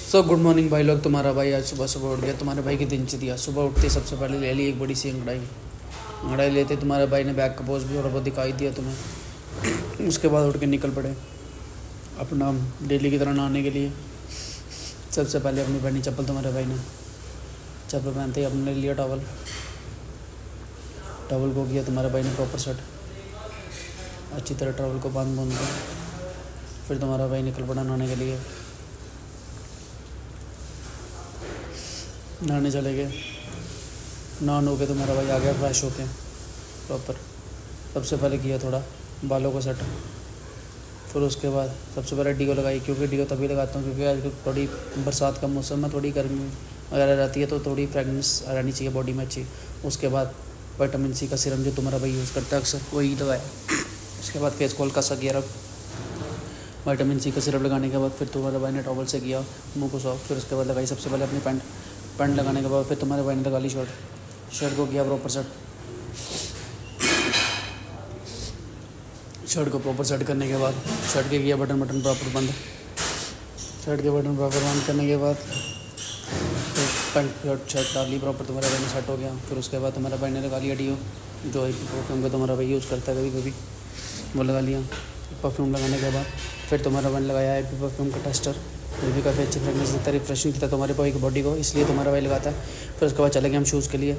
So good morning भाई लोग। तुम्हारा भाई आज सुबह सुबह उठ गया। तुम्हारे भाई की दिनचर्या सुबह उठते सबसे पहले ले ली एक बड़ी सी अंगड़ाई लेते तुम्हारे भाई ने बैग का बोझ भी थोड़ा बहुत दिखाई दिया तुम्हें। उसके बाद उठ के निकल पड़े अपना डेली की तरह नहाने के लिए। सबसे पहले अपनी पहनी चप्पल, तुम्हारे भाई ने चप्पल पहनते ही अपने लिया टॉवल को किया तुम्हारे भाई ने प्रॉपर सेट, अच्छी तरह टॉवल को बांध के फिर तुम्हारा भाई निकल पड़ा नहाने के लिए। नहाने चले गए, नहा के तुम्हारा भाई आ गया फ्रेश होके प्रॉपर। सबसे पहले किया थोड़ा बालों को सेट, फिर उसके बाद सबसे पहले डीओ लगाई, क्योंकि डीओ तभी लगाता हूँ क्योंकि आज थोड़ी बरसात का मौसम है, थोड़ी गर्मी वगैरह रहती है तो थोड़ी फ्रेगनेंस रहनी चाहिए बॉडी में अच्छी। उसके बाद विटामिन सी का सीरम जो तुम्हारा भाई यूज़ करता है अक्सर वही लगाया। उसके बाद फेस कॉल का सा किया विटामिन सी का सिरप लगाने के बाद फिर तुम्हारे भाई ने टॉवल से किया मुंह को सॉफ्ट। फिर उसके बाद लगाई सबसे पहले अपनी पैंट लगाने के बाद फिर तुम्हारे भाई ने लगा ली शर्ट को किया प्रॉपर सेट। शर्ट को प्रॉपर सेट करने के बाद शर्ट के किया बटन प्रॉपर बंद। शर्ट के बटन प्रॉपर बंद करने के बाद फिर पैंट शर्ट डाली प्रॉपर, तुम्हारा भाई ने सेट हो गया। फिर उसके बाद तुम्हारा भाई ने लगा लिया डीओ जो परफ्यूम का तुम्हारा भाई यूज़ करता है कभी वो लगा लिया। परफ्यूम लगाने के बाद फिर तुम्हारा भाई ने लगाया है परफ्यूम का टेस्टर, वो भी काफ़ी अच्छी फ्रेगनेंस देता है, रिफ्रेशिंग देता है तुम्हारे भाई की बॉडी को, इसलिए तुम्हारा भाई लगाता है। फिर उसके बाद चले गए हम शूज़ के लिए।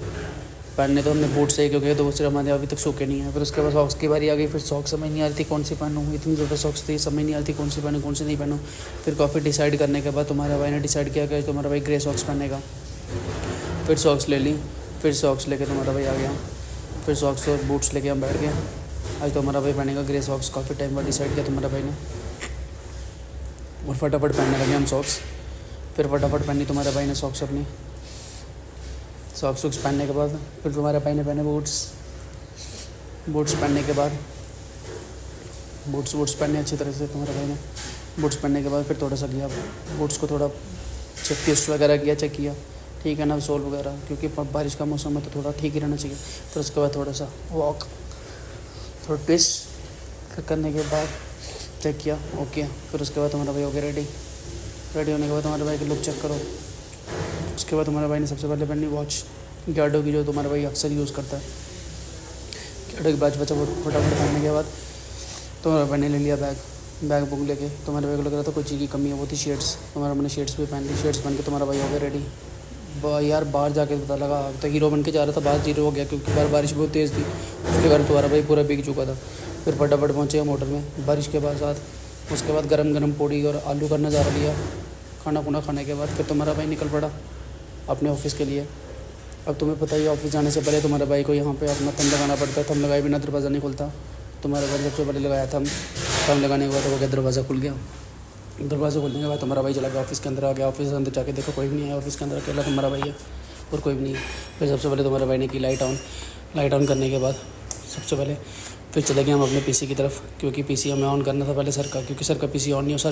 पहनने तो हमने बूट से क्योंकि दूसरे हमारे अभी तक सूखे नहीं है। फिर उसके बाद सॉक्स की बारी आ गई। फिर सॉक्स समझ नहीं आ रही थी कौन सी पहनूँ, इतनी ज़्यादा सॉक्स थी समझ नहीं आ रही थी कौन सी पहनूँ कौन सी नहीं पहनूँ। फिर काफ़ी डिसाइड करने के बाद तुम्हारे भाई ने डिसाइड किया कि तुम्हारा भाई ग्रे सॉक्स पहनेगा। फिर सॉक्स ले ली, फिर सॉक्स लेके तुम्हारा भाई आ गया। फिर सॉक्स और बूट्स लेके हम बैठ गए। आज तुम्हारा भाई पहनेगा ग्रे सॉक्स, काफ़ी टाइम बाद डिसाइड किया तुम्हारा भाई ने और फटाफट पहनने लगे हम सॉक्स। फिर फटाफट पहनी तुम्हारे भाई ने सॉक्स अपनी। सॉक्स पहनने के बाद फिर तुम्हारे भाई ने पहने बूट्स पहनने के बाद बूट्स पहने अच्छी तरह से तुम्हारे भाई ने। बूट्स पहनने के बाद फिर थोड़ा सा किया बूट्स को थोड़ा टेस्ट वगैरह किया, चेक किया ठीक है ना सोल वगैरह, क्योंकि बारिश का मौसम है तो थोड़ा ठीक ही रहना चाहिए। फिर उसके बाद थोड़ा सा वॉक थोड़ा ट्विस्ट फिर करने के बाद चेक किया ओके। फिर उसके बाद तुम्हारा भाई हो गया रेडी होने के बाद तुम्हारे भाई की लुक चेक करो। उसके बाद तुम्हारे भाई ने सबसे पहले पहनी वॉच गार्डो की, जो तुम्हारा भाई अक्सर यूज़ करता है। गार्डो की वॉच फटाफट पहनने के बाद तुम्हारे भाई ने ले लिया बैग बुक लेके। तुम्हारे भाई को लग रहा था कोई चीज़ की कमी है, वो थी शेड्स। तुम्हारे भाई ने शेड्स भी पहन ली। शेड्स पहन के तुम्हारा भाई हो गया रेडी। यार बाहर जाके पता लगा तो हीरो बन के जा रहा था, बाहर जीरो हो गया क्योंकि बारिश बहुत तेज़ थी, उसके कारण तुम्हारा भाई पूरा भीग चुका था। फिर फटाफट पहुँचे हम होटल में बारिश के साथ। उसके बाद गरम पूड़ी और आलू का नज़ारा लिया। खाना खाने के बाद फिर तुम्हारा भाई निकल पड़ा अपने ऑफिस के लिए। अब तुम्हें पता ही ऑफिस जाने से पहले तुम्हारे भाई को यहाँ पे अपना थंब लगाना पड़ता है। थंब लगाए बिना दरवाज़ा नहीं खुलता। तुम्हारे भाई सबसे पहले लगाया थंब लगाने के बाद हो गया दरवाज़ा खुल गया। दरवाज़ा खुलने के बाद तुम्हारा भाई चला गया ऑफिस के अंदर आ गया। ऑफिस के अंदर जाके देखो कोई भी नहीं है, ऑफिस के अंदर अकेला तुम्हारा भाई है और कोई भी नहीं है। फिर सबसे पहले तुम्हारे भाई ने की लाइट ऑन करने के बाद सबसे पहले फिर चले गए हम अपने पीसी की तरफ, क्योंकि पीसी हमें ऑन करना था पहले सर का, क्योंकि सर का पीसी ऑन नहीं हो। सर